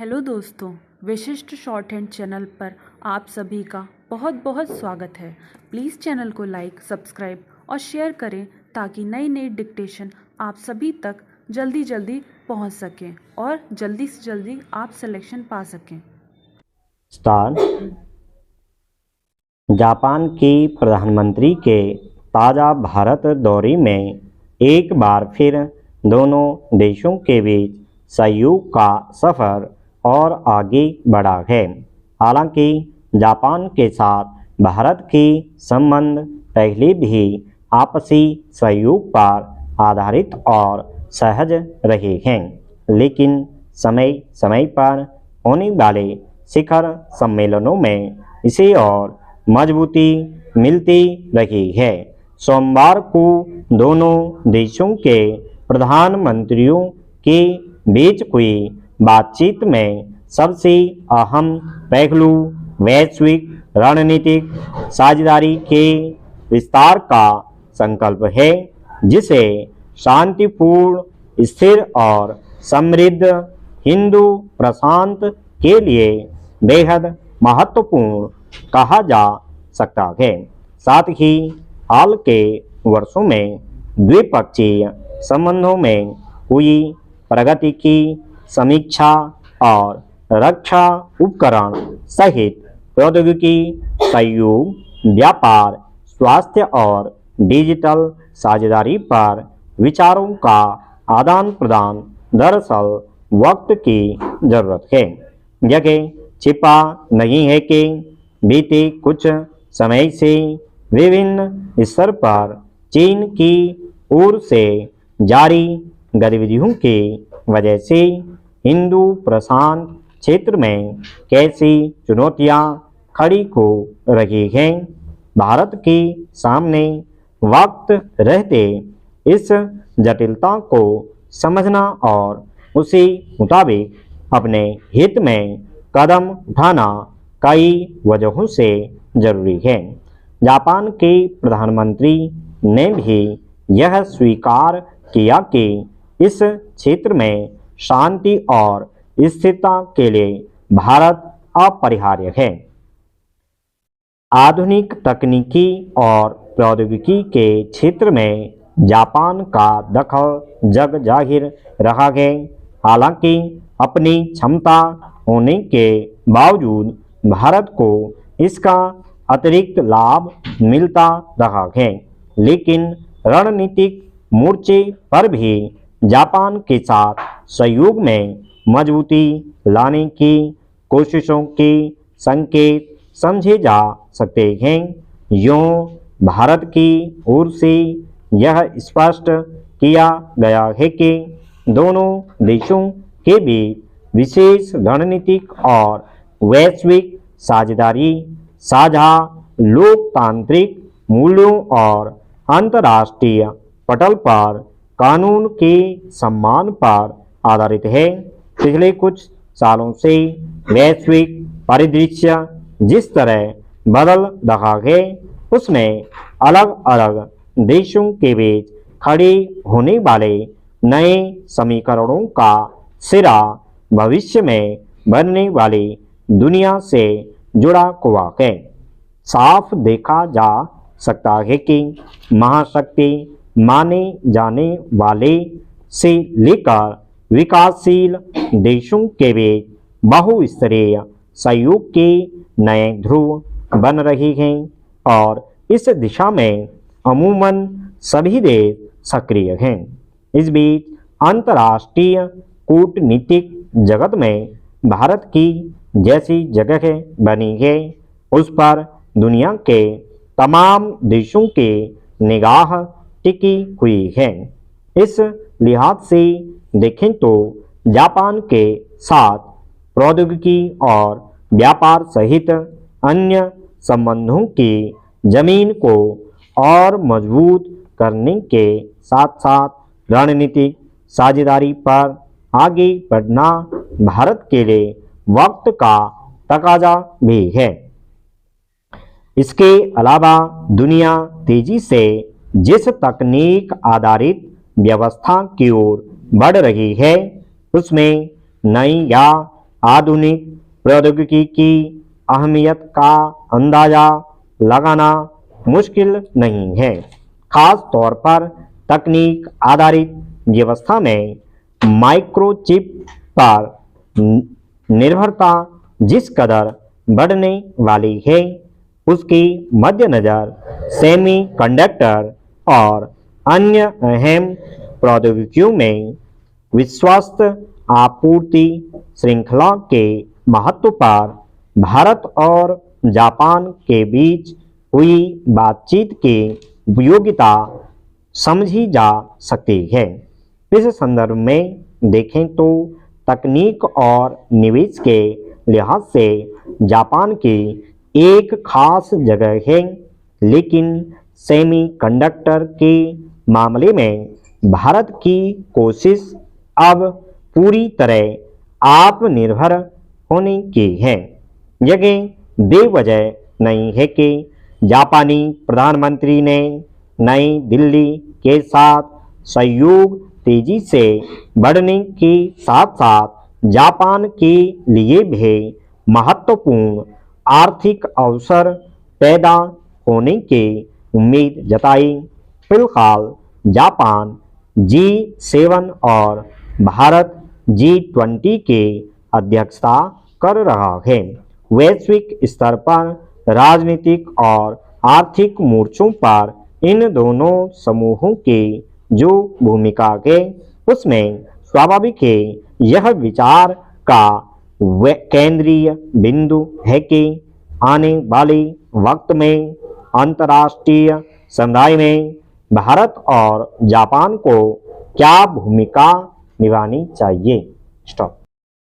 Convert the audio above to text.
Hello दोस्तों, विशिष्ट short hand channel पर आप सभी का बहुत बहुत स्वागत है। प्लीज़ चैनल को लाइक, सब्सक्राइब और शेयर करें ताकि नई नई डिक्टेशन आप सभी तक जल्दी पहुंच सकें और जल्दी से जल्दी आप सिलेक्शन पा सकें। स्टार जापान के प्रधानमंत्री के ताज़ा भारत दौरे में एक बार फिर दोनों देशों के बीच सहयोग का सफ़र और आगे बढ़ा है। हालांकि जापान के साथ भारत के संबंध पहले भी आपसी सहयोग पर आधारित और सहज रहे हैं, लेकिन समय समय पर होने वाले शिखर सम्मेलनों में इसे और मजबूती मिलती रही है। सोमवार को दोनों देशों के प्रधानमंत्रियों के बीच हुई बातचीत में सबसे अहम पहलू वैश्विक रणनीतिक साझेदारी के विस्तार का संकल्प है, जिसे शांतिपूर्ण, स्थिर और समृद्ध हिंदू प्रशांत के लिए बेहद महत्वपूर्ण कहा जा सकता है। साथ ही हाल के वर्षों में द्विपक्षीय संबंधों में हुई प्रगति की समीक्षा और रक्षा उपकरण सहित प्रौद्योगिकी सहयोग, व्यापार, स्वास्थ्य और डिजिटल साझेदारी पर विचारों का आदान प्रदान दरअसल वक्त की जरूरत है। यह छिपा नहीं है कि बीते कुछ समय से विभिन्न स्तर पर चीन की ओर से जारी गतिविधियों की वजह से हिंदू प्रशांत क्षेत्र में कैसी चुनौतियां खड़ी हो रही हैं। भारत के सामने वक्त रहते इस जटिलता को समझना और उसी मुताबिक अपने हित में कदम उठाना कई वजहों से जरूरी है। जापान के प्रधानमंत्री ने भी यह स्वीकार किया कि इस क्षेत्र में शांति और स्थिरता के लिए भारत अपरिहार्य है। आधुनिक तकनीकी और प्रौद्योगिकी के क्षेत्र में जापान का दखल जग जाहिर रहा है। हालांकि अपनी क्षमता होने के बावजूद भारत को इसका अतिरिक्त लाभ मिलता रहा है, लेकिन रणनीतिक मोर्चे पर भी जापान के साथ सहयोग में मजबूती लाने की कोशिशों के संकेत समझे जा सकते हैं। यूं भारत की ओर से यह स्पष्ट किया गया है कि दोनों देशों के बीच विशेष रणनीतिक और वैश्विक साझेदारी साझा लोकतांत्रिक मूल्यों और अंतर्राष्ट्रीय पटल पर कानून के सम्मान पर आधारित है। पिछले कुछ सालों से वैश्विक परिदृश्य जिस तरह बदल रहा है, उसमें अलग अलग देशों के बीच खड़े होने वाले नए समीकरणों का सिरा भविष्य में बनने वाली दुनिया से जुड़ा हुआ है। साफ देखा जा सकता है कि महाशक्ति माने जाने वाले से लेकर विकासशील देशों के बीच बहुस्तरीय सहयोग के नए ध्रुव बन रहे हैं और इस दिशा में अमूमन सभी देश सक्रिय हैं। इस बीच अंतर्राष्ट्रीय कूटनीतिक जगत में भारत की जैसी जगह बनी है, उस पर दुनिया के तमाम देशों की निगाह टिकी हुई है। इस लिहाज से देखें तो जापान के साथ प्रौद्योगिकी और व्यापार सहित अन्य संबंधों की जमीन को और मजबूत करने के साथ साथ रणनीतिक साझेदारी पर आगे बढ़ना भारत के लिए वक्त का तकाजा भी है। इसके अलावा दुनिया तेजी से जिस तकनीक आधारित व्यवस्था की ओर बढ़ रही है, उसमें नई या आधुनिक प्रौद्योगिकी की अहमियत का अंदाजा लगाना मुश्किल नहीं है। खास तौर पर तकनीक आधारित व्यवस्था में माइक्रोचिप पर निर्भरता जिस कदर बढ़ने वाली है, उसके मद्देनजर सेमीकंडक्टर और अन्य अहम प्रौद्योगिकियों में विश्वस्त आपूर्ति श्रृंखला के महत्व पर भारत और जापान के बीच हुई बातचीत की उपयोगिता समझी जा सकती है। इस संदर्भ में देखें तो तकनीक और निवेश के लिहाज से जापान की एक खास जगह है, लेकिन सेमीकंडक्टर के मामले में भारत की कोशिश अब पूरी तरह आत्मनिर्भर होने की है। यह बेवजह नहीं है कि जापानी प्रधानमंत्री ने नई दिल्ली के साथ सहयोग तेजी से बढ़ने के साथ साथ जापान के लिए भी महत्वपूर्ण आर्थिक अवसर पैदा होने की उम्मीद जताई। फिलहाल जापान G7 और भारत G20 की अध्यक्षता कर रहा है। वैश्विक स्तर पर राजनीतिक और आर्थिक मोर्चों पर इन दोनों समूहों की जो भूमिका है, उसमें स्वाभाविक है यह विचार का केंद्रीय बिंदु है कि आने वाले वक्त में अंतर्राष्ट्रीय समुदाय में भारत और जापान को क्या भूमिका निभानी चाहिए। स्टॉप।